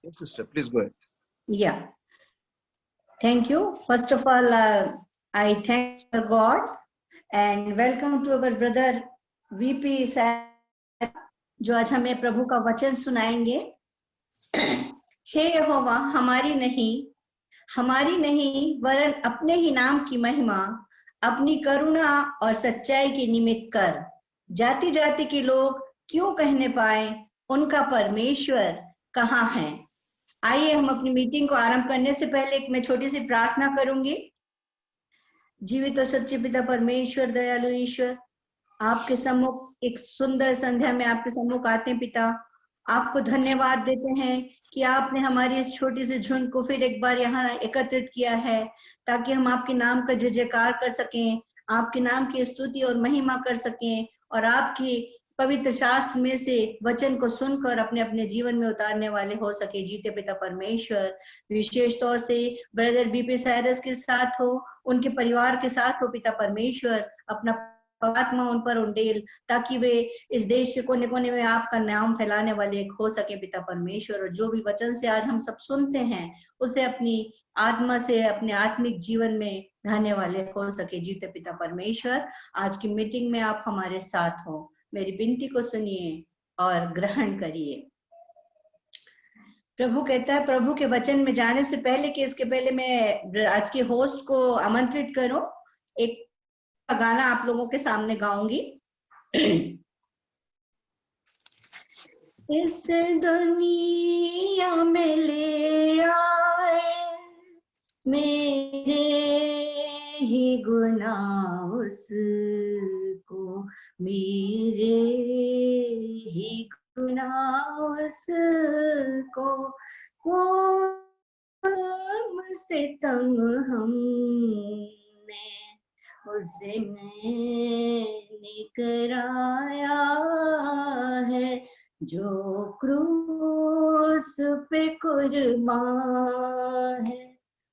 Yes, sister, please go ahead. Yeah. Thank you. First of all, I thank God and welcome to our brother VP साहब जो आज हमें प्रभु का वचन सुनाएंगे। हे यहोवा हमारी नहीं वरन अपने ही नाम की महिमा अपनी करुणा और सच्चाई के निमित्त कर। जाति जाति के लोग क्यों कहने पाए उनका परमेश्वर कहाँ है। आइए हम अपनी मीटिंग को आरंभ करने से पहले एक मैं छोटी सी प्रार्थना करूंगी। जीवित और सच्चे पिता परमेश्वर दयालु ईश्वर, आपके सम्मुख एक सुंदर संध्या में आपके सम्मुख आते हैं पिता। आपको धन्यवाद देते हैं कि आपने हमारी इस छोटी सी झुंड को फिर एक बार यहाँ एकत्रित किया है ताकि हम आपके नाम का जय जयकार कर सकें, आपके नाम की स्तुति और महिमा कर सकें और आपकी पवित्र शास्त्र में से वचन को सुनकर अपने अपने जीवन में उतारने वाले हो सके। जीते पिता परमेश्वर, विशेष तौर से ब्रदर बीपी साइरस के साथ हो, उनके परिवार के साथ हो पिता परमेश्वर, अपना आत्मा उन पर उंडेल ताकि वे इस देश के कोने कोने में आपका नाम फैलाने वाले एक हो सके पिता परमेश्वर। और जो भी वचन से आज हम सब सुनते हैं उसे अपनी आत्मा से अपने आत्मिक जीवन में ढाने वाले हो सके। जीते पिता परमेश्वर, आज की मीटिंग में आप हमारे साथ हो, मेरी विनती को सुनिए और ग्रहण करिए। प्रभु कहता है, प्रभु के वचन में जाने से पहले कि इसके पहले मैं आज के होस्ट को आमंत्रित करूं, एक गाना आप लोगों के सामने गाऊंगी। इस दुनिया में ले आए मेरे ही गुनाह उसको, मेरे ही गुनाह उसको, वो मुझसे तंग हमने उसे मैंने कराया है, जो क्रूस पे कुर्बान है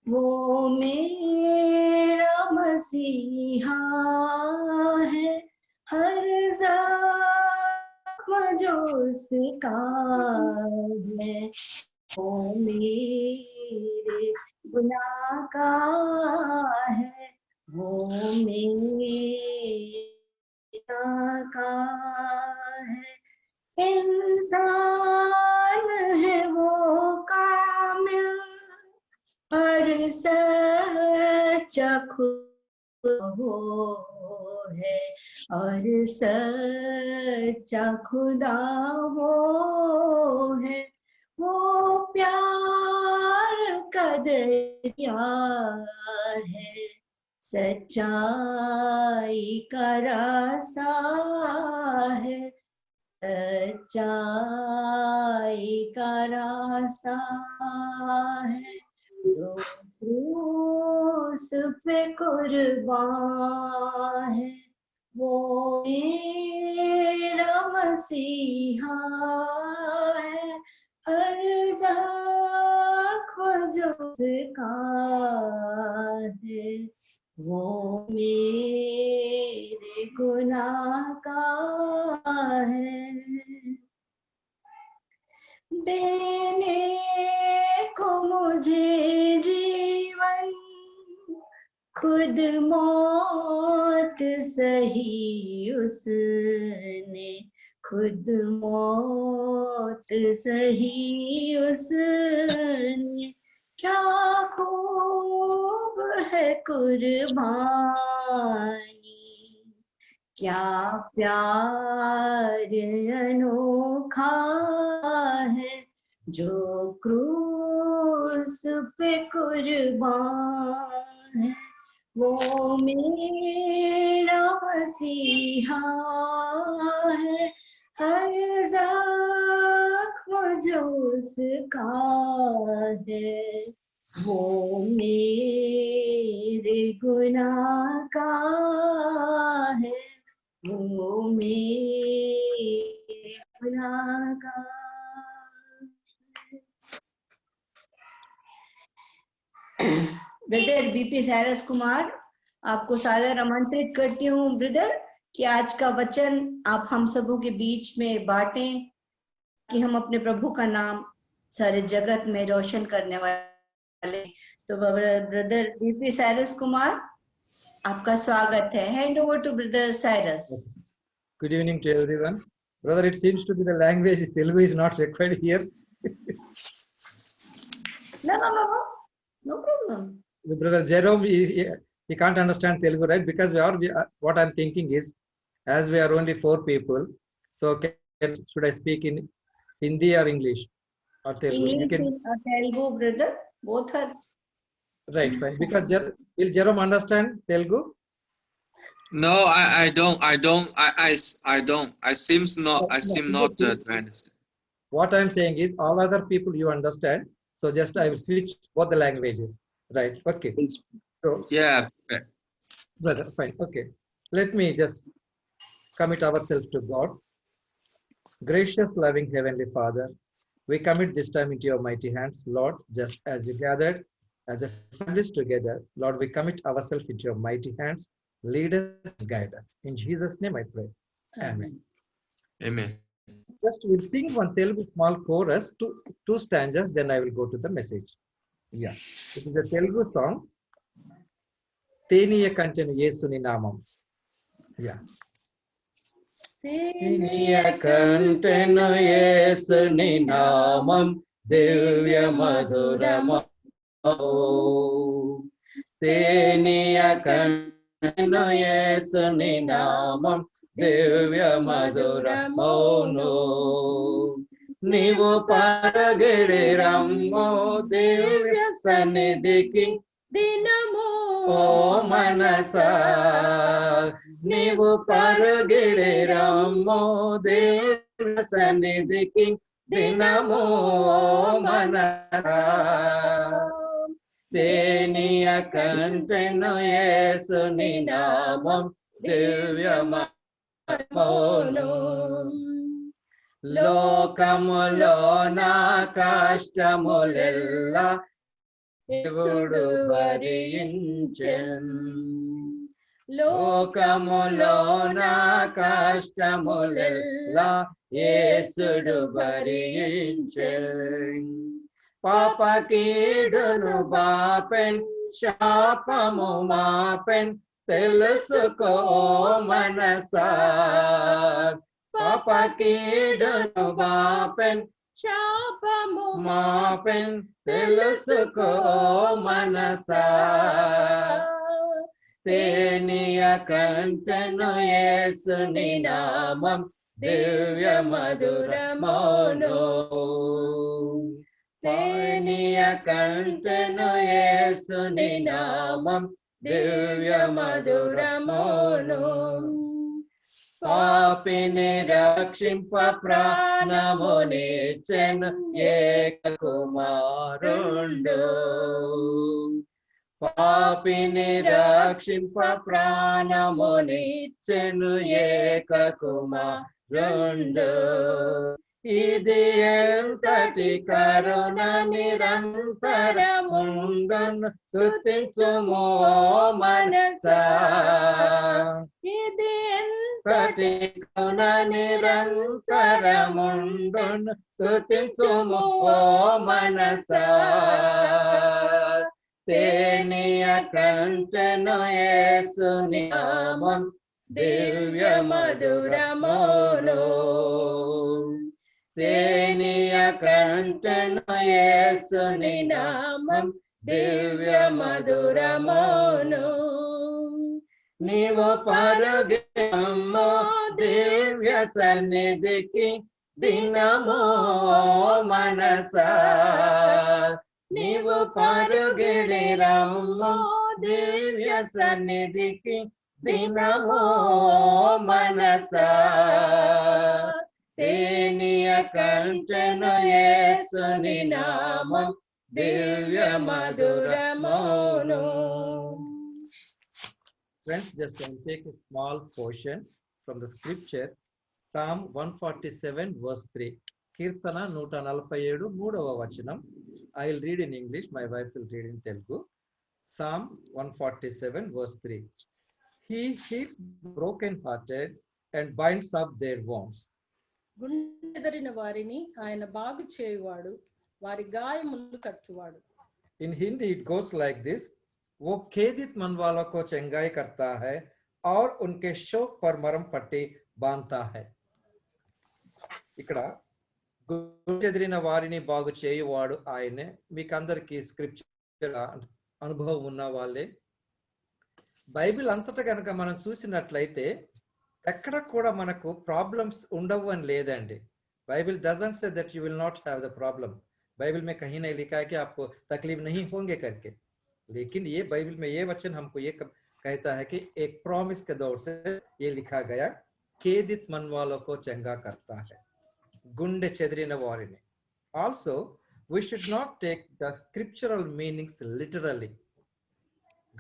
वो मेरा मसीहा है। हर ज़ख्म जो उसका है वो मेरे गुनाह का है, वो मेरा का है। इंसान है वो कामिल और सच्चा खुदा वो है, और सच्चा खुदा वो है। वो प्यार का दरिया है, सच्चाई का रास्ता है, सच्चाई का रास्ता है, जो क्रूस पे कुर्बान है वो मेरा मसीहा है। हर ज़ख्म जो उसका है वो मेरे गुनाह का है। देने को मुझे जीवन खुद मौत सही उसने, खुद मौत सही उसने। क्या खूब है कुर्बानी, क्या प्यार अनोखा है, जो क्रूस पे कुर्बान है वो मेरा मसीहा है। हर ज़ख्म जो उसका है वो मेरे गुनाह का है, वो मेरे गुनाह का। ब्रदर बीपी साइरस कुमार, आपको सादर आमंत्रित करती हूँ ब्रदर कि आज का वचन आप हम सबों के बीच में बांटें कि हम अपने प्रभु का नाम सारे जगत में रोशन करने वाले। तो ब्रदर डीपी साइरस कुमार, आपका स्वागत है। Hand over to brother Cyrus. Good evening to everyone. Brother, it seems to be the language Telugu is not required here. No problem. Brother Jerome, he can't understand Telugu, right? Because what I'm thinking is, as we are only 4 people, so should I speak in Hindi or English or Telugu? English or Telugu, brother, both are right. Fine. Because will Jerome understand Telugu? No, I don't. I don't. I seem not to understand. What I'm saying is, all other people you understand. So just I will switch both the languages. Right. Okay. So yeah. Brother, fine. Okay. Let me just commit ourselves to God. Gracious, loving Heavenly Father, we commit this time into your mighty hands, Lord, just as you gathered as a families together. Lord, we commit ourselves into your mighty hands. Lead us, guide us. In Jesus' name I pray. Amen. Amen. Just we'll sing one Telugu small chorus, two stanzas, then I will go to the message. Yeah. It is a Telugu song. Teniya kantenu Yesuni namam. Yeah. Teniya kantenu Yesuni namam divya madhuramam. Teniya kantenu Yesuni namam దివ్య మధురమౌను నీవు పరగిడి రమ్మో దివ్య సన్నిధికి దినమో ఓ మనసా నీవు పరగిడి రమ్మో దివ్య సన్నిధికి దినమో మనసా తేనియ కంటెను యేసుని నామం దివ్య లోకములో నా కష్టములెల్లా దేవుడు భరించెను లోకములో నా కష్టములెల్లా యేసుడు భరించెను పాపకీడును బాపెన్ శాపము మాపెన్ తెలుసుకో మనసా పాపకీడును బాపెన్ శాపము మాపెన్ తెలుసుకో మనసా తేనియ కంటెను యేసుని నామం దివ్య మధురమౌను తేనియ కంటెను యేసుని నామం దివ్య మధురమౌను పాపిని రక్షింప ప్రాణమునిచ్చెను ఏక కుమారుండు పాపిని రక్షింప ప్రాణమునిచ్చెను ఏక కుమారుండు ఇది ఎంతటి కరుణ నిరంతరముండును స్తుతించుము మనసా ఇది ఎంతటి కరుణ నిరంతరముండును స్తుతించుము మనసా తేనియ కంటెను యేసుని నామం దివ్య మధురమౌను తేనియ కంటెను యేసుని నామం దివ్య మధురమౌను నీవు పరుగెమ్మో దివ్య సన్నిధికి దినమో మనసా నీవు పరుగిడి రమ్మో దివ్య సన్నిధికి దినమో మనసా తేనియ కంటెను యేసుని నామం దివ్య మధురమౌను. Friends, just take a small portion from the scripture, Psalm 147 verse 3. Kirtana 147 3వ వచనం. I will read in English, my wife will read in Telugu. Psalm 147 verse 3. He heals the broken-hearted and binds up their wounds. గుండెదరిన వారిని ఆయన బాగు చేయువాడు, వారి గాయములు కట్టువాడు. In Hindi it goes like this, वो खेदित मन वालों को चंगाई करता है और उनके शोक पर मरम पट्टी बांधता है. ఇక్కడ చెదిరిన వారిని బాగు చేయువాడు ఆయనే. మీకు అందరికీ స్క్రిప్చర్ అనుభవం ఉన్న వాళ్ళే. బైబిల్ అంతటా కనుక మనం చూసినట్లయితే ఎక్కడ కూడా మనకు ప్రాబ్లమ్స్ ఉండవు అని లేదండి. Bible doesn't say that you will not have the problem. Bible में कहीं नहीं लिखा है कि आपको तकलीफ नहीं होंगे करके, लेकिन ये बाइबल में ये वचन हमको ये कहता है कि एक प्रॉमिस के दौर से ये लिखा गया, खेदित मन वालों को चंगा करता है, गुंडे చెదిరిన వారిని. Also we should not take the scriptural meanings literally.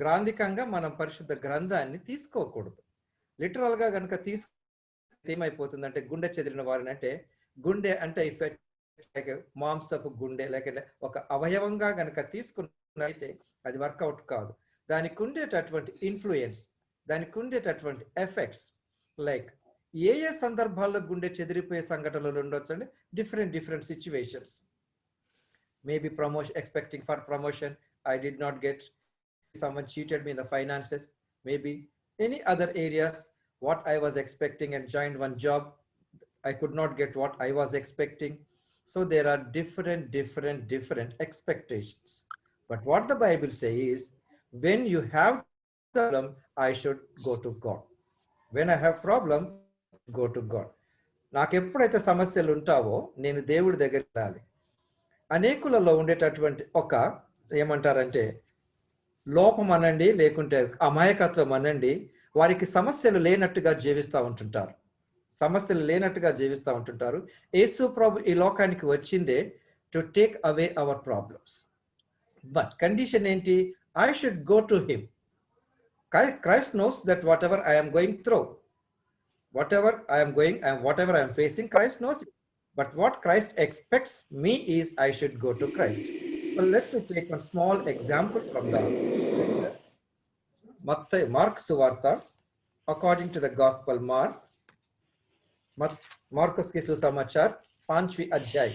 గ్రాంధికంగా మనం పరిశుద్ధ గ్రంథాన్ని తీసుకోకూడదు. లిటరల్ గా గనుక తీసుకుంటే ఏమైపోతుందంటే గుండె చెదిరిన వారిని అంటే గుండె అంటే ఇఫెక్ట్ మాంసపు గుండె లేకపోతే ఒక అవయవంగా గనక తీసుకున్నట్లయితే అది వర్కౌట్ కాదు. దానికి ఉండేటటువంటి ఇన్ఫ్లుయెన్స్, దానికి ఉండేటటువంటి ఎఫెక్ట్స్, లైక్ ఏ ఏ సందర్భాల్లో గుండె చెదిరిపోయే సంఘటనలు ఉండొచ్చండి. Different situations. Maybe promotion, expecting for promotion, I did not get, someone cheated me in the finances, maybe any other areas what I was expecting and joined one job, I could not get what I was expecting. So there are different expectations. But what the Bible says is, when you have problem, I should go to God. When I have problem, go to God. నాకు ఎప్పుడైతే సమస్యలు ఉంటావో నేను దేవుడి దగ్గరికి వెళ్ళాలి. అనేకులలో ఉండేటటువంటి ఒక ఏమంటారంటే లోపం అనండి, లేకుంటే అమాయకత్వం అనండి, వారికి సమస్యలు లేనట్టుగా జీవిస్తూ ఉంటుంటారు. సమస్యలు లేనట్టుగా జీవిస్తూ ఉంటుంటారు. యేసు ప్రభు ఈ లోకానికి వచ్చిందే to take away our problems. But condition ఏంటి? I should go to him. Christ knows that whatever I am going through, whatever I am going and whatever I am facing, Christ knows it. But what Christ expects me is I should go to Christ. Well, let me take one small example from the Mark Suvarta, according to the Gospel Mark. Marcus के सुसमाचार 5वीं अध्याय,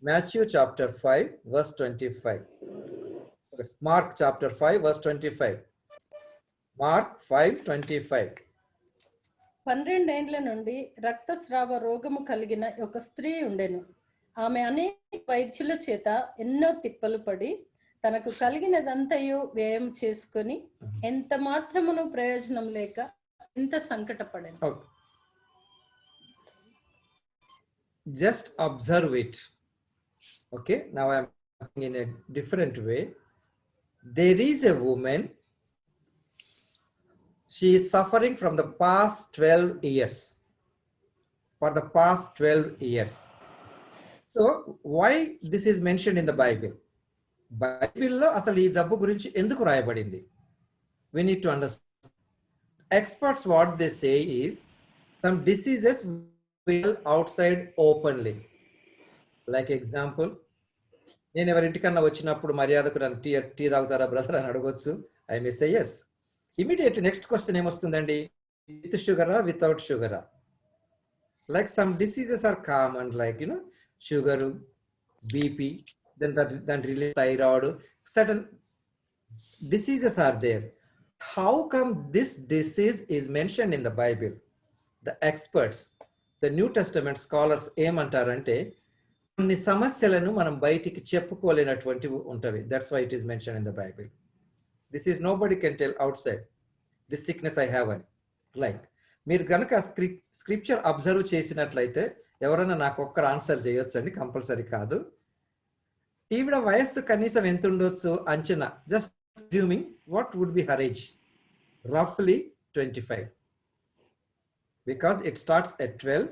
Matthew chapter 5 verse 25. Mark chapter 5 verse 25. Mark 5:25. 12 ఏండ్ల నుండి రక్తస్రావ రోగము కలిగిన ఒక స్త్రీ ఉండెను. ఆమె అనేక వైద్యుల చేత ఎన్నో తిప్పలు పడి తనకు కలిగినదంతయు వ్యయం చేసుకొని ఎంత మాత్రమును ప్రయోజనం లేక ఎంత సంకటపడెను. Just observe it. Okay, now I am in a different way. There is a woman, she is suffering from the past 12 years. For the past 12 years. So why this is mentioned in the Bible? Bible lo asalu ee jabbu gurinchi enduku rayabadindi? We need to understand. Experts what they say is some diseases will outside openly. Like example, నేను ఎవరింటికన్నా వచ్చినప్పుడు మర్యాదకు నన్ను tea తాగుతారా brother అని అడగొచ్చు. I may say yes. Immediately next question ఏమొస్తుందండి? With sugar or without sugar? Like some diseases are common, like sugar, BP, then really thyroid, certain diseases are there. How come this disease is mentioned in the Bible? The experts, the New Testament scholars ఏమంటారంటే కొన్ని సమస్యలను మనం బయటికి చెప్పుకోలేనటువంటివి ఉంటవి. That's why it is mentioned in the Bible. This is nobody can tell outside. This sickness I have అని. Like మీరు కనుక scripture observe చేసినట్లయితే ఎవరైనా నాకు ఒక్కరు ఆన్సర్ చేయొచ్చండి, కంపల్సరీ కాదు. ఈవిడ వయస్సు కనీసం ఎంత ఉండొచ్చు అంచనా? Just assuming what would be her age? రఫ్లీ 25. Because it starts at 12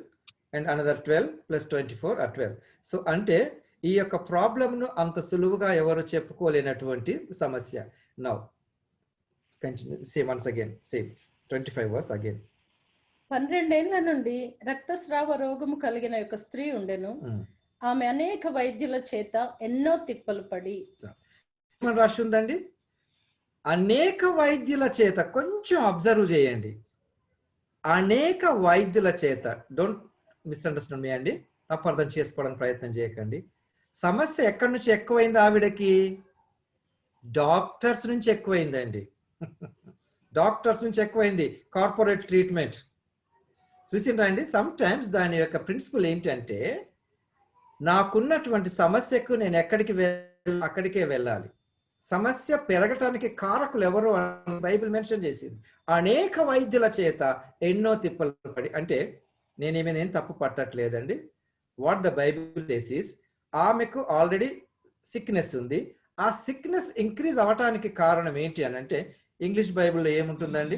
and another 12 plus 24 at 12. So అంటే ఈ యొక్క ప్రాబ్లంను అంత సులువుగా ఎవరు చెప్పుకోలేనటువంటి సమస్య. Now continue, say once again, say 25 verse again. 12 ఏండ్ల నుండి రక్తస్రావ రోగము కలిగిన ఒక స్త్రీ ఉండెను. ఆమె అనేక వైద్యుల చేత ఎన్నో తిప్పలు పడి. రాసి ఉందండి, అనేక వైద్యుల చేత. కొంచెం అబ్జర్వ్ చేయండి, అనేక వైద్యుల చేత. డోంట్ మిస్అండర్స్టాండ్ మీ అండి, తప్పు అర్థం చేసుకోవడానికి ప్రయత్నం చేయకండి. సమస్య ఎక్కడి నుంచి ఎక్కువైంది ఆవిడకి? డాక్టర్స్ నుంచి ఎక్కువైందండి. డాక్టర్స్ నుంచి ఎక్కువైంది. కార్పొరేట్ ట్రీట్మెంట్ చూసిండ్రా అండి? సమ్ టైమ్స్ దాని యొక్క ప్రిన్సిపల్ ఏంటంటే, నాకున్నటువంటి సమస్యకు నేను అక్కడికే వెళ్ళాలి. సమస్య పెరగటానికి కారకులు ఎవరు అని బైబిల్ మెన్షన్ చేసింది. అనేక వైద్యుల చేత ఎన్నో తిప్పలు పడి, అంటే నేనేం తప్పు పట్టట్లేదండి. What the Bible says is, ఆమెకు ఆల్రెడీ సిక్నెస్ ఉంది. ఆ సిక్నెస్ ఇంక్రీజ్ అవటానికి కారణం ఏంటి అని అంటే, ఇంగ్లీష్ బైబిల్లో ఏముంటుందండి?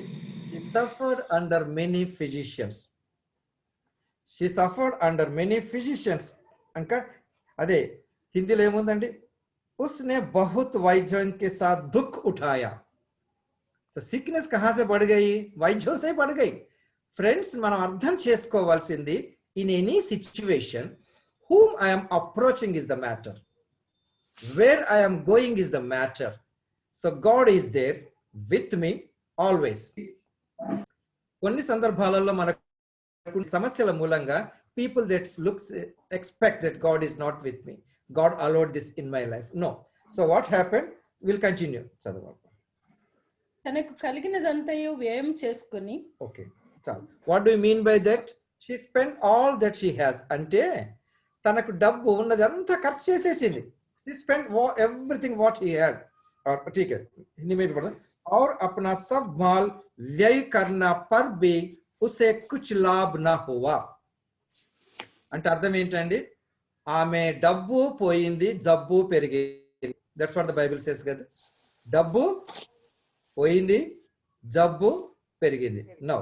She suffered under many physicians. She suffered under many physicians. ఇంకా అదే హిందీలో ఏముందండి? उसने बहुत वैद्यों के साथ दुख उठाया. సో సిక్నెస్ కహా సే బడ్ గయి? వైద్యం సే బడ్ గయి. ఫ్రెండ్స్, మనం అర్థం చేసుకోవాల్సింది, in any situation whom I am approaching is the matter. Where I am going is the matter. So God is there with me always. కొన్ని సందర్భాలలో మనకు సమస్యల మూలంగా people that expect that God is not with me. God allowed this in my life. No. So what happened? We'll continue. తనకు కలిగినదంతయు వ్యయం చేసుకొని. Okay. What do you mean by that? She spent all that she has. అంటే తనకు డబ్బు ఉన్నదంతా ఖర్చు చేసేసింది. She spent everything what he had. और ठीक है, हिंदी में भी पढ़ना. और अपना सब माल व्यय करना पर भी उसे कुछ लाभ ना हुआ. అంటే అర్థం ఏంటండి? ఆమె డబ్బు పోయింది, జబ్బు పెరిగింది. That's what the Bible says కదా. డబ్బు పోయింది, జబ్బు పెరిగింది. నౌ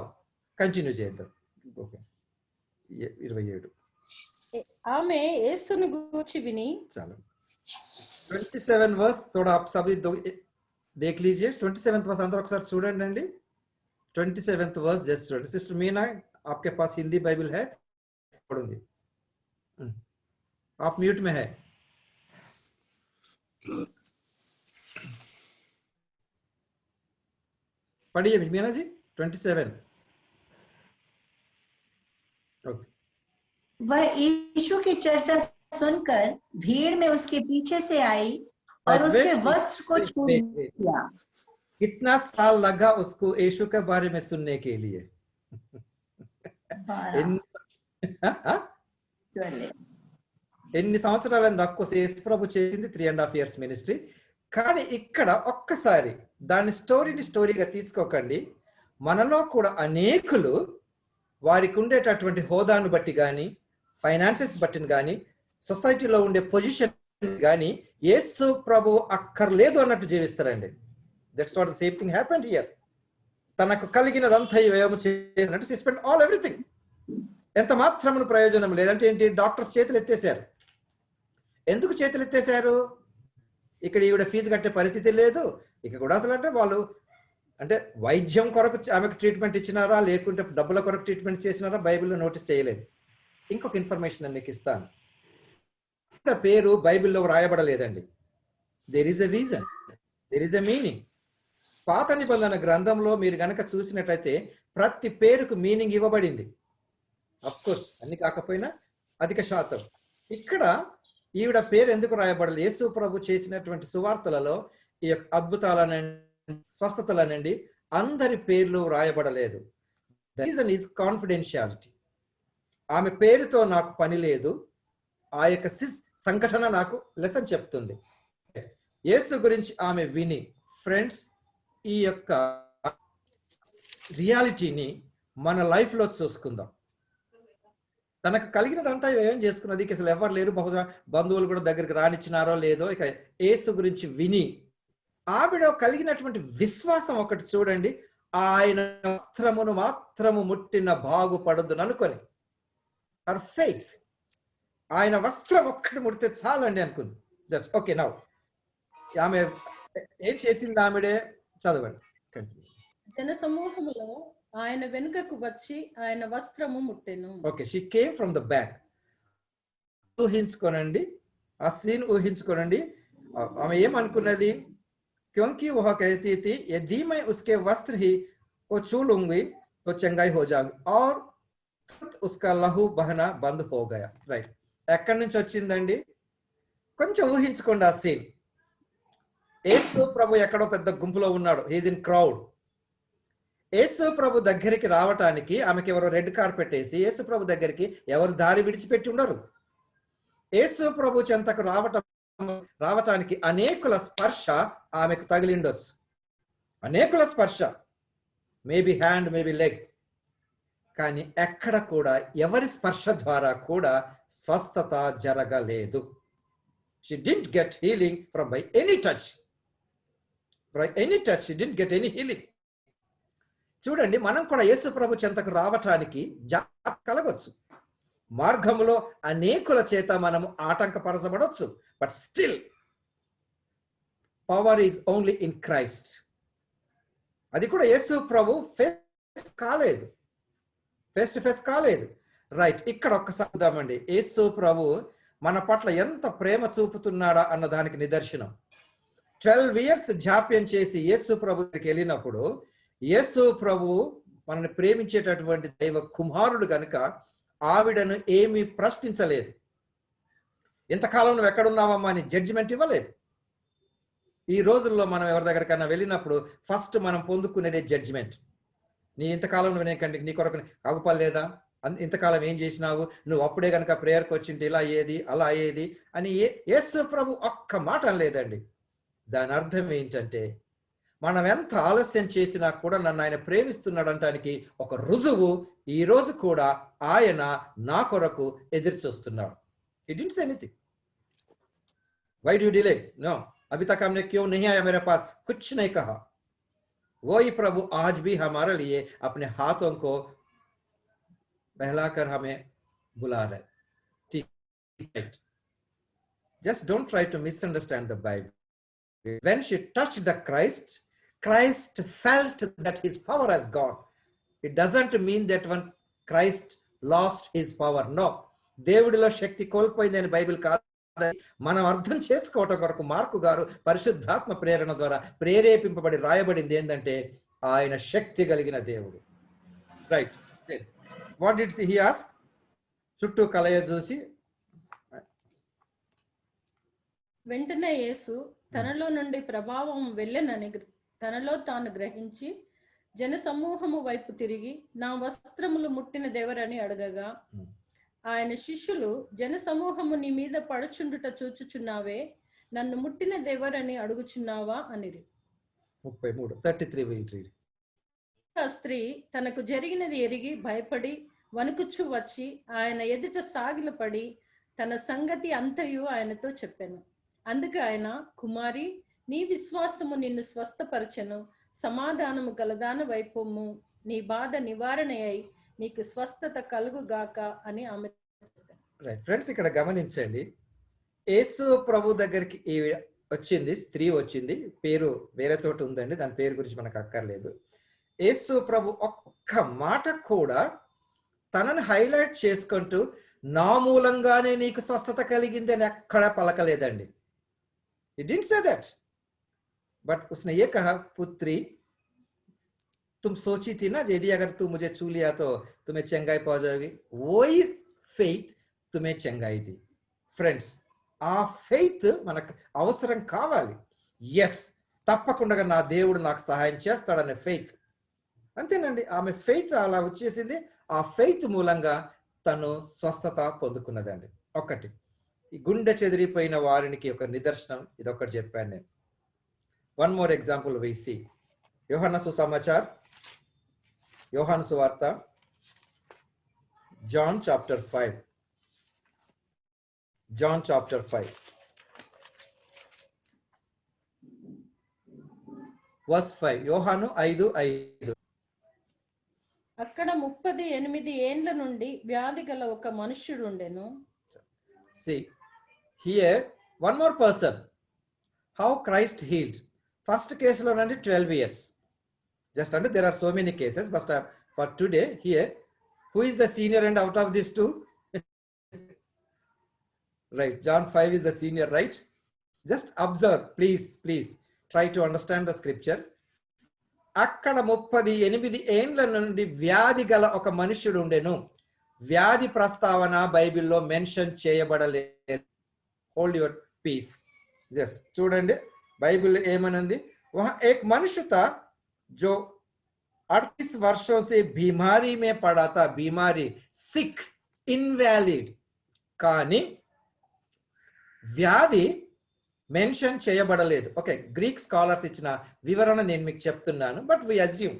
కంటిన్యూ చేద్దాం. ఓకే, 27. ఆమె యేసును గూర్చి విని. చాలు. 27 वर्स थोड़ा आप सभी देख लीजिए. 27th वर्स अंदर ఒకసారి చూడండి అండి. 27th verse just student. Sister Meena, आपके पास हिंदी बाइबल है? पढ़ूंगी. आप म्यूट में है. पढ़िए मीना जी. 27. ओके. वह यीशु की चर्चा सुनकर भीड़ में उसके पीछे से आई और उसके वस्त्र को छू लिया. कितना साल लगा उसको यीशु के बारे में सुनने के लिए? ఎన్ని సంవత్సరాలు అఫ్కోర్స్ యేసు ప్రభు చేసింది 3.5 years మినిస్ట్రీ. కానీ ఇక్కడ ఒక్కసారి దాని స్టోరీగా తీసుకోకండి. మనలో కూడా అనేకులు వారికి ఉండేటటువంటి హోదాను బట్టి కానీ, ఫైనాన్సెస్ బట్టిని కానీ, సొసైటీలో ఉండే పొజిషన్ కానీ యేసు ప్రభు అక్కర్లేదు అన్నట్టు జీవిస్తారండి. That's what the same thing happened here. తనకు కలిగినదంతా వ్యయం చేసినట్టు she spent all everything. ఎంత మాత్రమును ప్రయోజనం లేదంటే ఏంటి? డాక్టర్స్ చేతులు ఎత్తేసారు. ఎందుకు చేతులు ఎత్తేసారు? ఇక్కడ ఈవిడ ఫీజు కట్టే పరిస్థితి లేదు. ఇక్కడ కూడా అసలు అంటే వాళ్ళు అంటే వైద్యం కొరకు ఆమెకు ట్రీట్మెంట్ ఇచ్చినారా, లేకుంటే డబ్బుల కొరకు ట్రీట్మెంట్ చేసినారా బైబిల్లో నోటీస్ చేయలేదు. ఇంకొక ఇన్ఫర్మేషన్ నేను మీకు ఇస్తాను. పేరు బైబిల్లో రాయబడలేదండి. There is a reason, there is a meaning. పాత నిబంధన గ్రంథంలో మీరు గనక చూసినట్లయితే ప్రతి పేరుకు మీనింగ్ ఇవ్వబడింది. అఫ్కోర్స్ అన్ని కాకపోయినా అధిక శాతం. ఇక్కడ ఈవిడ పేరు ఎందుకు రాయబడలేదు? యేసు ప్రభు చేసినటువంటి సువార్తలలో ఈ యొక్క అద్భుతాలనండి, స్వస్థతలనండి అందరి పేర్లు రాయబడలేదు. The reason is confidentiality. ఆమె పేరుతో నాకు పని లేదు. ఆ యొక్క సంఘటన నాకు లెసన్ చెప్తుంది. యేసు గురించి ఆమె విని, ఫ్రెండ్స్, ఈ యొక్క రియాలిటీని మన లైఫ్లో చూసుకుందాం. తనకు కలిగినదంతా ఏం చేసుకున్నది, అసలు ఎవరు లేరు, బహుశా బంధువులు కూడా దగ్గరికి రానిచ్చినారో లేదో. ఇక యేసు గురించి విని ఆవిడ కలిగినటువంటి విశ్వాసం ఒకటి చూడండి. ఆయన వస్త్రమును మాత్రము ముట్టిన బాగుపడదు అనుకొని, హర్ ఫెయిత్, ఆయన వస్త్రం ఒక్కటి ముడితే చాలండి అనుకుంది. Just okay. నౌ ఆమె ఏం చేసింది? ఆమెడే చదవండి. జన సమూహములో ఆయన వెనుకకు వచ్చి ఆయన వస్త్రము ముట్టెను. Okay, she came from the back. ఊహించుకోనండి, ఆ సీన్ ఊహించుకోనండి. ఆమె ఏమనుకున్నది? क्योंकि वह कहती थी यदि मैं उसके वस्त्र ही को छू लूंगी तो चंगाई हो जाऊंगी, और उसका लहू बहना बंद हो गया. రైట్. ఎక్కడి నుంచి వచ్చిందండి? కొంచెం ఊహించుకోండి ఆ సీన్. యేసు ప్రభు ఎక్కడో పెద్ద గుంపులో ఉన్నాడు, హీజ్ ఇన్ క్రౌడ్. యేసు ప్రభు దగ్గరికి రావటానికి ఆమెకి ఎవరో రెడ్ కార్పెట్ వేసి యేసు ప్రభు దగ్గరికి ఎవరు దారి విడిచిపెట్టి ఉండరు. యేసు ప్రభు చెంతకు రావటానికి అనేకుల స్పర్శ ఆమెకు తగిలిండొచ్చు, అనేకుల స్పర్శ, మేబీ హ్యాండ్, మేబీ లెగ్. కానీ ఎక్కడ కూడా ఎవరి స్పర్శ ద్వారా కూడా స్వస్థత జరగలేదు. She didn't get healing from by any touch. By any touch, she didn't get any healing. చూడండి, మనం కూడా యేసు ప్రభు చెంతకు రావటానికి కలగొచ్చు, మార్గములో అనేకుల చేత మనము ఆటంకపరచబడవచ్చు, but still power is only in Christ. అది కూడా యేసు ప్రభు ఫేస్ కాలేదు, ఫేస్ టు ఫేస్ కాలేదు. రైట్, ఇక్కడ ఒక్కసారి చూద్దామండి. యేసు ప్రభు మన పట్ల ఎంత ప్రేమ చూపుతున్నాడా అన్న దానికి నిదర్శనం. 12 years జాప్యం చేసి యేసు ప్రభు దగ్గరికి వెళ్ళినప్పుడు, యేసు ప్రభు మనల్ని ప్రేమించేటటువంటి దైవ కుమారుడు గనుక ఆవిడను ఏమీ ప్రశ్నించలేదు. ఇంతకాలం నువ్వు ఎక్కడున్నావమ్మా అని జడ్జిమెంట్ ఇవ్వలేదు. ఈ రోజుల్లో మనం ఎవరి దగ్గరికైనా వెళ్ళినప్పుడు ఫస్ట్ మనం పొందుకునేదే జడ్జిమెంట్. ఇంతకాలం నువ్వు నీ కొరకు అగుపలేదా, ఇంతకాలం ఏం చేసినావు, నువ్వు అప్పుడే కనుక ప్రేయర్కి వచ్చింటే ఇలా అయ్యేది అలా అయ్యేది అని యేసు ప్రభు ఒక్క మాట అనలేదండి. దాని అర్థం ఏంటంటే, మనం ఎంత ఆలస్యం చేసినా కూడా నన్ను ఆయన ప్రేమిస్తున్నాడు అనడానికి ఒక రుజువు ఈ రోజు కూడా ఆయన నా కొరకు ఎదురు చూస్తున్నాడు. He didn't say anything. Why do you delay? No. अभी तक हमने क्यों नहीं आया मेरे पास, कुछ नहीं कहा. वही प्रभु आज भी हमारे लिए अपने हाथों को बहलाकर हमें बुला रहे. ठीक. Just don't try to misunderstand the Bible. When she touched the Christ felt that his power has gone. It doesn't mean that when Christ lost his power. No. దేవుడిలో Shakti కోల్పోయిందని Bible కాదు. మనం అర్థం చేసుకోవటం కొరకు మార్కు గారు పరిశుద్ధాత్మ ప్రేరణ ద్వారా ప్రేరేపింపబడి రాయబడింది ఏంటంటే, ఆయన శక్తి కలిగిన దేవుడు. Right, what did he ask? చుట్టూ కలయ చూసి వెంటనే యేసు తనలో నుండి ప్రభావం వెళ్ళనని తనలో తాను గ్రహించి జన సమూహము వైపు తిరిగి నా వస్త్రములు ముట్టిన దేవరని అడగగా, ఆయన శిష్యులు జన సమూహము నీ మీద పడుచుండుట చూచుచున్నావే, నన్ను ముట్టిన దేవరని అడుగుచున్నావా అనిరి. 33 ఆ స్త్రీ తనకు జరిగినది ఎరిగి భయపడి వణుకుచు వచ్చి ఆయన ఎదుట సాగిలపడి తన సంగతి అంతయు ఆయనతో చెప్పాను. అందుకు ఆయన, కుమారి, నీ విశ్వాసము నిన్ను స్వస్థపరచెను, సమాధానము గలదాన వైపోము, నీ బాధ నివారణ అయి నీకు స్వస్థత కలుగుగాక అని ఆమె. రైట్ ఫ్రెండ్స్, ఇక్కడ గమనించండి. యేసు ప్రభు దగ్గరికి వచ్చింది, స్త్రీ వచ్చింది, పేరు వేరే చోట ఉందండి, దాని పేరు గురించి మనకు అక్కర్లేదు. యేసు ప్రభు ఒక్క మాట కూడా తనని హైలైట్ చేసుకుంటూ నా మూలంగానే నీకు స్వస్థత కలిగింది అని ఎక్కడా పలకలేదండి. He didn't say that. But उसने ये कहा, पुत्री, तुम सोची थी ना यदि अगर तू मुझे छू लिया तो तुम्हें चंगाई पहुंच जाएगी. वही faith तुम्हें चंगाई दी. Friends, ఆ faith మనకు అవసరం కావాలి. ఎస్, తప్పకుండా నా దేవుడు నాకు సహాయం చేస్తాడనే faith. అంతేనండి, ఆమె faith అలా వచ్చేసింది. ఆ faith మూలంగా తను స్వస్థత పొందుకున్నదండి. ఒకటి, ఈ గుండె చెదిరిపోయిన వారికి ఒక నిదర్శనం ఇదొకటి చెప్పాను నేను. One more example we see. యోహాను సుసమాచార్, యోహాను సువార్త, John chapter 5. John chapter 5 verse 5. యోహాను 5:5. అక్కడ 38 ఏండ్ల నుండి వ్యాధి గల ఒక మనుష్యుడు ఉండెను. See, here one more person. How Christ healed. First case lo nandi 12 years. Just under there are so many cases, but for today here, who is the senior and out of these two? Right, John 5 is the senior, right? Just observe, please try to understand the scripture. అక్కడ 38 ఏండ్ల నుండి వ్యాధి గల ఒక మనుష్యుడు ఉండెను. వ్యాధి ప్రస్తావన బైబిల్లో మెన్షన్ చేయబడలేదు. Hold your peace. Just చూడండి బైబిల్ ఏమనుంది, वहां एक मनुष्य था जो 38 वर्षों से बीमारी में पड़ा था, बीमारी, sick, invalid. కానీ వ్యాధి మెన్షన్ చేయబడలేదు. ఓకే, గ్రీక్ స్కాలర్స్ ఇచ్చిన వివరణ నేను మీకు చెప్తున్నాను. బట్ వి అజ్యూమ్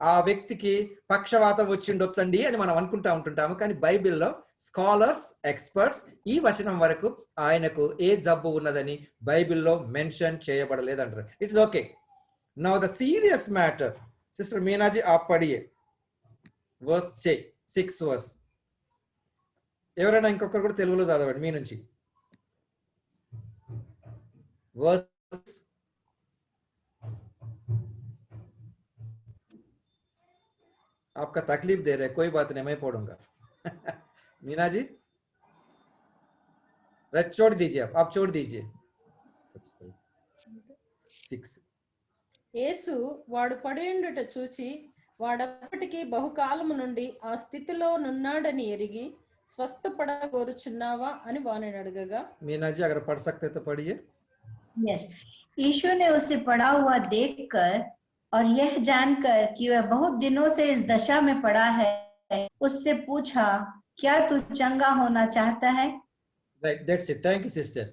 ఆ వ్యక్తికి పక్షవాతం వచ్చిండొచ్చండి అని మనం అనుకుంటా ఉంటుంటాము. కానీ బైబిల్లో స్కాలర్స్, ఎక్స్పర్ట్స్ ఈ వచనం వరకు ఆయనకు ఏ జబ్బు ఉన్నదని బైబిల్లో మెన్షన్ చేయబడలేదు అంటారు. It's okay. Now the serious matter, sister మీనాజీ AAP పడియే verse 6 verse. ఎవరైనా ఇంకొకరు కూడా తెలుగులో చదవండి మీ నుంచి. వర్స్ आपका तकलीफ दे रहे, कोई बात नहीं, मैं पढ़ूंगा. मीना जी छोड़ दीजिए, आप छोड़ दीजिए. 6 యేసు వాడు పడేండుట చూచి వాడప్పటికి బహుకాలము నుండి ఆ స్థితిలో నున్నాడని ఎరిగి స్వస్థపడగోరుచున్నావా అని వానిని అడగగా, मीना जी अगर पढ़ सकते तो पढ़िए. यस, यीशु ने उसे पड़ा हुआ देखकर और यह जानकर कि वह बहुत दिनों से इस दशा में पड़ा है, उससे पूछा, क्या तू चंगा होना चाहता है? Right, that's it. Thank you, sister.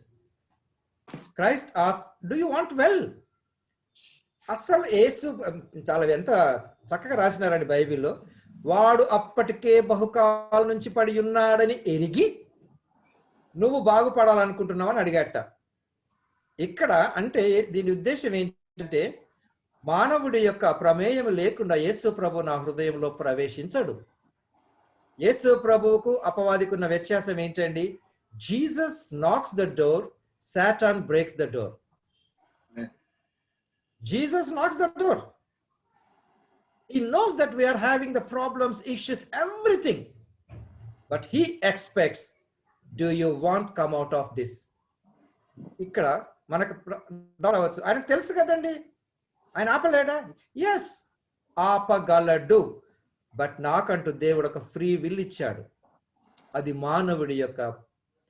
Christ asked, do you want well? అసలు యేసు చాలా ఎంత చక్కగా రాసినారండి బైబిల్లో. వాడు అప్పటికే బహుకాలం నుంచి పడి ఉన్నాడని ఎరిగి నువ్వు బాగుపడాలనుకుంటున్నావు అని అడిగాట. ఇక్కడ అంటే దీని ఉద్దేశం ఏంటంటే, మానవుడి యొక్క ప్రమేయం లేకుండా యేసు ప్రభు నా హృదయంలో ప్రవేశించడు. యేసు ప్రభువుకు అపవాదికి ఉన్న వ్యత్యాసం ఏంటండి? Jesus knocks the door, Satan breaks the door. Jesus knocks the door. He knows that we are having the problems, issues, everything. But he expects, do you want to come out of this? ఇక్కడ మనకు రావచ్చు. ఆయనకు తెలుసు కదండి, ఆయన ఆపలేడా? Yes, ఆపగలడు. But నాకంటూ దేవుడు ఒక ఫ్రీ విల్ ఇచ్చాడు. అది మానవుడి యొక్క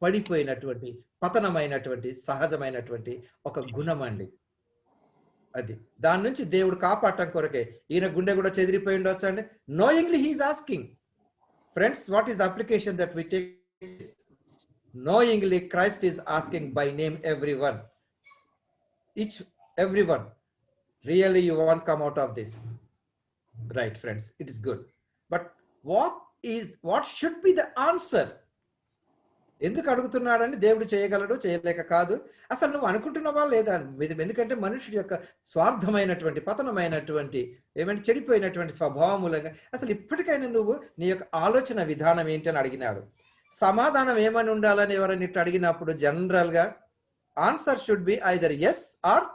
పడిపోయినటువంటి, పతనమైనటువంటి, సహజమైనటువంటి ఒక గుణం అండి. అది దాని నుంచి దేవుడు కాపాడటం కొరకే ఈయన గుండె కూడా చెదిరిపోయి ఉండొచ్చు అండి. Knowingly he is asking. Friends, what is the application that we take? Knowingly Christ is asking by name everyone, each everyone. Really you want come out of this, right friends? It is good. But what should be the answer? ఎందుకు అడుగుతున్నాడని దేవుడు చేయగలడు, చేయలేక కాదు. అసలు నువ్వు అనుకుంటున్నావా లేదా? ఎందుకంటే మనుషుడి యొక్క స్వార్థమైనటువంటి, పతనమైనటువంటి, ఏమంటే చెడిపోయినటువంటి స్వభావం మూలంగా అసలు ఇప్పటికైనా నువ్వు నీ యొక్క ఆలోచన విధానం ఏంటి అని అడిగినాడు. సమాధానం ఏమని ఉండాలని ఎవరైనా ఇట్లా అడిగినప్పుడు జనరల్ గా answer should be either yes or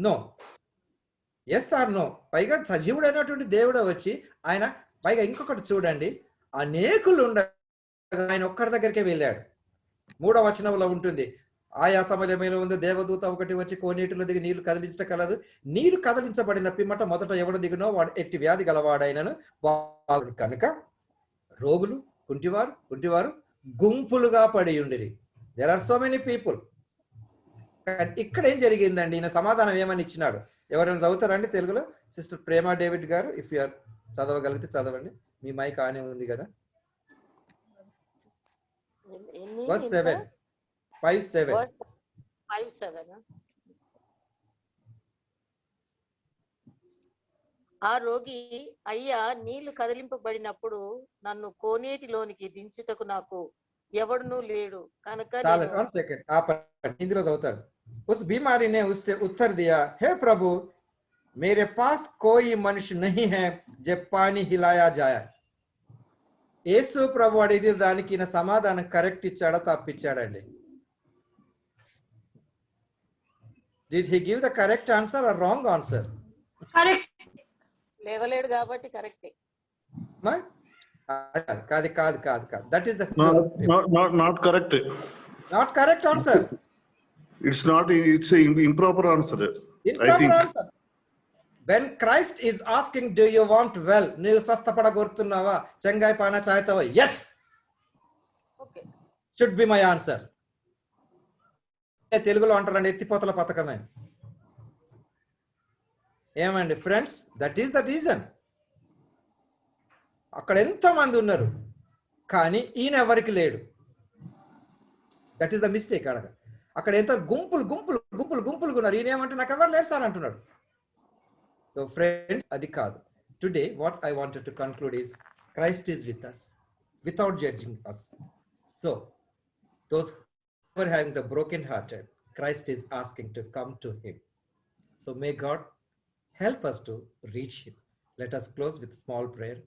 no. Yes or no. పైగా సజీవుడైనటువంటి దేవుడు వచ్చి ఆయన పైగా ఇంకొకటి చూడండి, అనేకులు ఆయన ఒక్కడి దగ్గరికే వెళ్ళాడు. 3వ వచనంలో ఉంటుంది, ఆయా సమయమైన ఉంది దేవదూత ఒకటి వచ్చి కోనేటిలో దిగి నీళ్లు కదిలించట కలదు. నీరు కదిలించబడిన పిమ్మట మొదట ఎవడు దిగునో వాడు ఎట్టి వ్యాధి గలవాడైనను బాగుండు. కనుక రోగులు, కుంటివారు గుంపులుగా పడి ఉండిరి. There are so many people. ఇక్కడ ఏం జరిగిందండి? ఈయన సమాధానం ఏమని ఇచ్చినాడు? ఎవరైనా చదువుతారండి తెలుగులో? సిస్టర్ ప్రేమ డేవిడ్ గారు, ఇఫ్ యూఆర్ చదవగలిగితే చదవండి. మీ మైక్ ఆనే ఉంది కదా. Verse 7. 5:7. Verse 5:7. ఆ రోగి, అయ్యా, నీళ్లు కదిలింపబడినప్పుడు నన్ను కోనేటిలోనికి దించుటకు నాకు ఎవడునూ లేడు కనుక ఇందులో చదువుతాడు. उस बीमारी ने उससे उत्तर दिया, हे प्रभु, मेरे पास कोई मनुष्य नहीं है जब पानी हिलाया जाए. యేసు ప్రభు అడిగిన దానికి ఈయన సమాధానం కరెక్ట్ ఇచ్చాడా, తప్పిచ్చాడండి? Did he give the correct answer or wrong answer? Correct. లేవలేడు కాబట్టి కరెక్టే. కాదు కాదు కాదు కాదు. That is the not correct. Not correct answer. It's not. It's an improper answer. Improper answer. When Christ is asking, do you want well? నీవు 'చంగాయ్ పానా చాహతా హో? Yes. Okay. Should be my answer. తెలుగులో అంటారండి ఎత్తిపోతల పథకమే. ఏమండి friends, that is the reason. అక్కడ ఎంతో మంది ఉన్నారు కానీ ఈయన ఎవరికి లేడు. That is the mistake. అక్కడ ఎంత గుంపులు గుంపులు గుంపులు గుంపులుగా ఉన్నారు, ఈయన ఏమంటే నాకు ఎవరు లేరు సార్ అంటున్నాడు. సో ఫ్రెండ్స్, అది కాదు. Today what I wanted to conclude is Christ is with us without judging us. So those who are having the broken hearted, Christ is asking to come to him. So may God help us to reach him. Let us close with small prayer.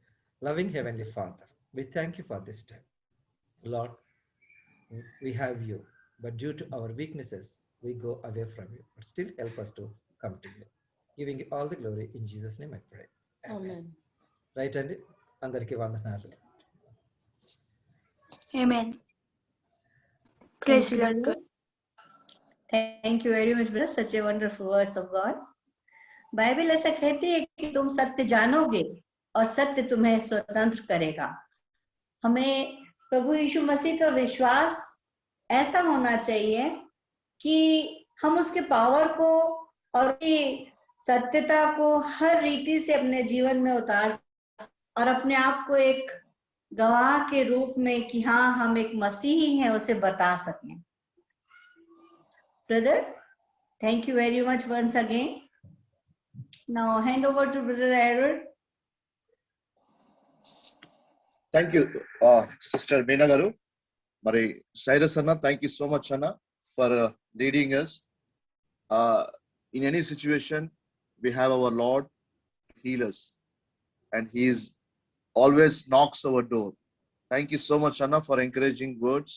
Loving Heavenly Father, we thank you for this time. Lord, we have you, but due to our weaknesses, we go away from you. But still help us to come to you. Giving you all the glory in Jesus' name I pray. Amen. Right, and అందరికీ వందనాలు. Amen. Praise the Lord. Thank you very much, brother. Such a wonderful words of God. Bible ऐसा कहती है कि तुम सत्य जानोगे और सत्य तुम्हें स्वतंत्र करेगा. हमें प्रभु यीशु मसीह का विश्वास ऐसा होना चाहिए कि हम उसके पावर को और सत्यता को हर रीति से अपने जीवन में उतार और अपने आप को एक गवाह के रूप में कि हाँ हम एक मसीही हैं उसे बता सकें. Brother, thank you very much once again. Now hand over to Brother Edward. Thank you, Sister Meena Garu. Mari Cyrus Anna, thank you so much, Anna, for leading us. In any situation, we have our Lord heal us, and He is always knocks our door. Thank you so much, Anna, for encouraging words.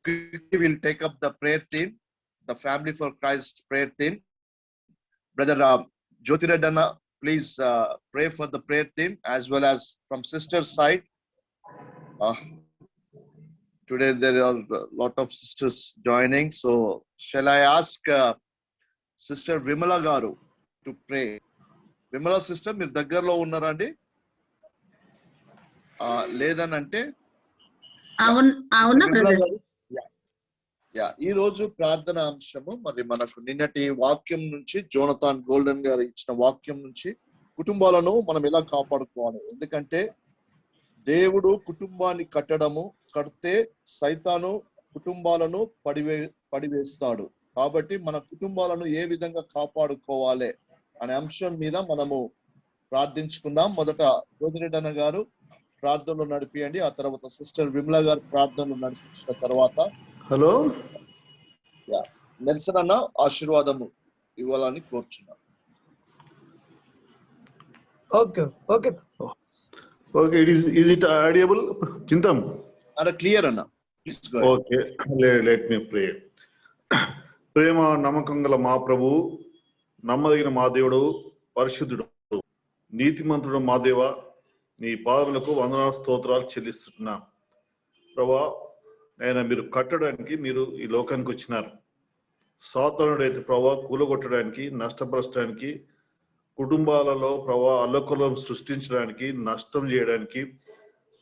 Quickly we'll take up the prayer theme, the Family for Christ prayer theme. Brother Jyotired Anna, please pray for the prayer theme as well as from sister's side. Today there are a lot of sisters joining, so shall I ask Sister Vimala Garu to pray? Vimala sister, మీరు దగ్గరలో ఉన్నారా అండి? లేదనంటే అవునా brother? ఈ రోజు ప్రార్థన అంశము మరి మనకు నిన్నటి వాక్యం నుంచి జోనథాన్ గోల్డెన్ గారు ఇచ్చిన వాక్యం నుంచి కుటుంబాలను మనం ఎలా కాపాడుకోవాలి. ఎందుకంటే దేవుడు కుటుంబాన్ని కడితే సైతాను కుటుంబాలను పడివేస్తాడు. కాబట్టి మన కుటుంబాలను ఏ విధంగా కాపాడుకోవాలి అనే అంశం మీద మనము ప్రార్థించుకుందాం. మొదట జోతిరెడ్డి గారు ప్రార్థనలు నడిపియండి, ఆ తర్వాత సిస్టర్ విమలా గారు ప్రార్థనలు నడిపించిన తర్వాత హలో నెల్సన్ అన్న ఆశీర్వాదము ఇవ్వాలని కోరుచున్నాను. Okay, is it audible Chintam? Clear అన్న, please go. Okay, let me pray. ప్రేమ నమ్మకం గల మా ప్రభు, నమ్మదగిన మా దేవుడు, పరిశుద్ధుడు, నీతిమంతుడు మా దేవ, నీ పాదములకు వందనాలు స్తోత్రాలు చెల్లిస్తున్నా. ప్రభా, ఆయన మీరు కట్టడానికి మీరు ఈ లోకానికి వచ్చినారు. సాతానుడైతే ప్రభా కూలగొట్టడానికి, నష్టపరచడానికి, కుటుంబాలలో ప్రభా అల్లకొల్లం సృష్టించడానికి, నష్టం చేయడానికి,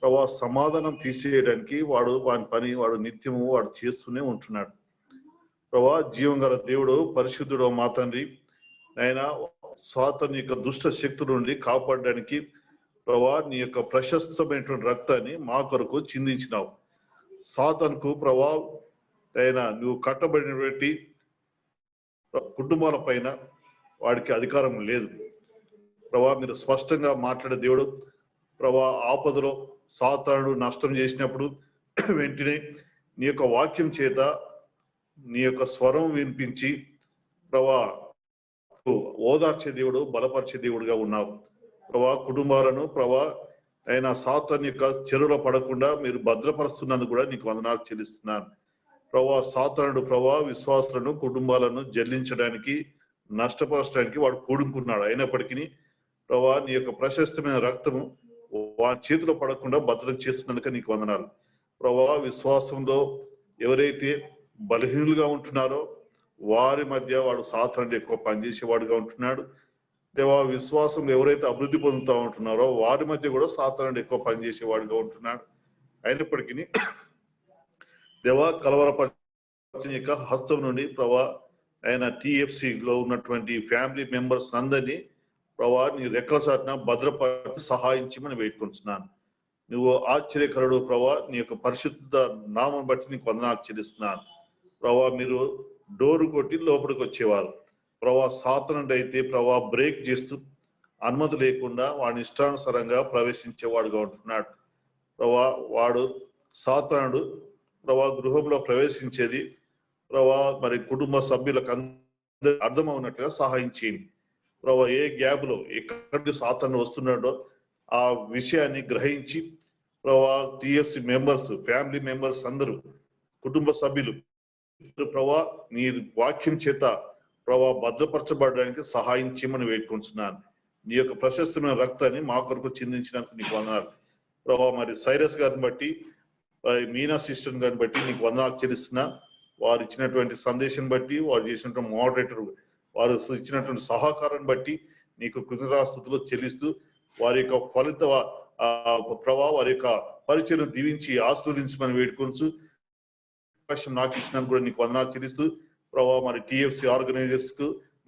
ప్రభా సమాధానం తీసేయడానికి వాని పని వాడు నిత్యము వాడు చేస్తూనే ఉంటున్నాడు. ప్రభా, జీవం గల దేవుడు, పరిశుద్ధుడు మా తండ్రి, ఆయన సాతాను యొక్క దుష్ట శక్తుల నుండి కాపాడడానికి ప్రభా నీ యొక్క ప్రశస్తమైనటువంటి రక్తాన్ని మా కొరకు చిందించినావు. సాతానుకు ప్రభా ఆయన నువ్వు కట్టబడినటువంటి కుటుంబాల పైన వాడికి అధికారం లేదు. ప్రభా, మీరు స్పష్టంగా మాట్లాడే దేవుడు. ప్రభా, ఆపదలో సాతానుడు నష్టం చేసినప్పుడు వెంటనే నీ యొక్క వాక్యం చేత నీ యొక్క స్వరం వినిపించి ప్రభా ఓదార్చే దేవుడు, బలపరిచే దేవుడుగా ఉన్నావు. ప్రభా, కుటుంబాలను ప్రభా ఆయన సాతాను యొక్క చెరువులో పడకుండా మీరు భద్రపరుస్తున్నందుకు కూడా నీకు వందనాలు చెల్లిస్తున్నాను. ప్రభా, సాతానుడు ప్రభా విశ్వాసులను కుటుంబాలను జల్లించడానికి, నష్టపరచడానికి వాడు కూడుకున్నాడు. అయినప్పటికీ ప్రభా నీ యొక్క ప్రశస్తమైన రక్తము వారి చేతిలో పడకుండా భద్రం చేస్తున్నందుకు నీకు వందనాలు. ప్రభా, విశ్వాసంలో ఎవరైతే బలహీనులుగా ఉంటున్నారో వారి మధ్య వాడు సాతానుడు ఎక్కువ పనిచేసేవాడుగా ఉంటున్నాడు. దేవా, విశ్వాసంలో ఎవరైతే అభివృద్ధి పొందుతూ ఉంటున్నారో వారి మధ్య కూడా సాతానుడు ఎక్కువ పనిచేసేవాడుగా ఉంటున్నాడు. అయినప్పటికీ దేవా, యొక్క హస్తం నుండి ప్రభా ఆయన TFC లో ఉన్నటువంటి ఫ్యామిలీ మెంబర్స్ అందరినీ ప్రభా నీ రెక్కల చాటున భద్రపడి సహాయం చేయమని వేడుకుంటున్నాను. నువ్వు ఆశ్చర్యకరుడు ప్రభా, నీ యొక్క పరిశుద్ధ నామం బట్టి నీకు వందనాలు చెల్లిస్తున్నాను ప్రభా. మీరు డోరు కొట్టి లోపలికి వచ్చేవారు ప్రభా, సాతానుడు అయితే ప్రభా బ్రేక్ చేస్తూ అనుమతి లేకుండా వాడిని ఇష్టానుసారంగా ప్రవేశించేవాడుగా ఉంటున్నాడు ప్రభా. వాడు సాతానుడు ప్రభా గృహంలో ప్రవేశించేది ప్రభా మరి కుటుంబ సభ్యులకు అందరూ అర్థమవునట్లుగా సహాయం చేయండి ప్రభా. ఏ గ్యాప్ లో ఎక్కడి సాతానుడు వస్తున్నాడో ఆ విషయాన్ని గ్రహించి ప్రభా TFC మెంబర్స్, ఫ్యామిలీ మెంబర్స్ అందరూ, కుటుంబ సభ్యులు ప్రభా నీ వాక్యం చేత ప్రభా భద్రపరచబడడానికి సహాయం చేయమని వేడుకుంటున్నాను. నీ యొక్క ప్రశస్తమైన రక్తాన్ని మా కొరకు చిందించినందుకు నీకు వందనాలు ప్రభా. మరి సైరస్ గారిని బట్టి, మీనా సిస్టర్ గారిని బట్టి నీకు వందనాలు చెల్లిస్తున్నా. వారు ఇచ్చినటువంటి సందేశం బట్టి, వారు చేసినటువంటి మోడరేటర్, వారు ఇచ్చినటువంటి సహకారాన్ని బట్టి నీకు కృతజ్ఞతాస్తుతులు చెల్లిస్తూ వారి యొక్క ఫలిత ప్రభా వారి యొక్క పరిచయం దీవించి ఆస్వాదించమని వేడుకొంచు అవకాశం నాకు ఇచ్చినందుకు కూడా నీకు వందనాలు చెల్లిస్తూ ప్రభా మరి TFC ఆర్గనైజర్స్ కు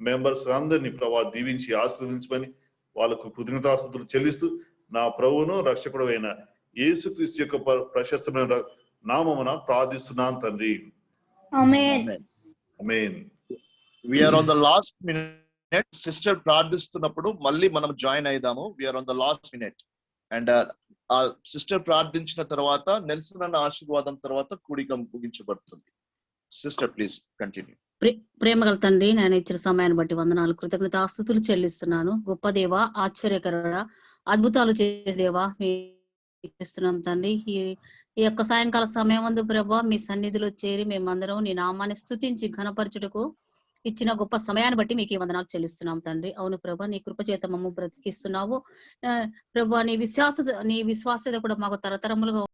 మెంబర్స్ అందరినీ ప్రభా దీవించి ఆస్వాదించమని వాళ్ళకు కృతజ్ఞతాస్తుతులు చెల్లిస్తూ నా ప్రభువును రక్షకుడు అయిన యేసుక్రీస్తు యొక్క ప్రశస్తమైన నామమున ప్రార్థిస్తున్నాను తండ్రి. Amen. Amen. We are on the last minute. Sister ప్రార్థిస్తున్నప్పుడు మళ్ళీ మనం జాయిన్ అయిదాము. We are on the last minute. And ఆ సిస్టర్ ప్రార్థించిన తర్వాత నెల్సన్ అన్న ఆశీర్వాదం తర్వాత కూడిక ముగించబడుతుంది. Sister please continue. ప్రేమగల తండ్రి, నేను ఇచ్చిన సమయాన్ని బట్టి వందనాలు, కృతజ్ఞతాస్తుతులు చెల్లిస్తున్నాను. గొప్ప దేవ, ఆశ్చర్యకరుడ, అద్భుతాలు చేసే దేవా ఇస్తున్నాం తండ్రి. ఈ యొక్క సాయంకాల సమయం ముందు ప్రభా మీ సన్నిధిలో చేరి మేమందరం నీ నామాన్ని స్తుతించి ఘనపరచుటకు ఇచ్చిన గొప్ప సమయాన్ని బట్టి మీకు ఈ వందనాలు చెల్లిస్తున్నాం తండ్రి. అవును ప్రభా, నీ కృప చేత మమ్మ బ్రతికిస్తున్నావు ప్రభా. నీ విశ్వాసత కూడా మాకు తరతరములుగా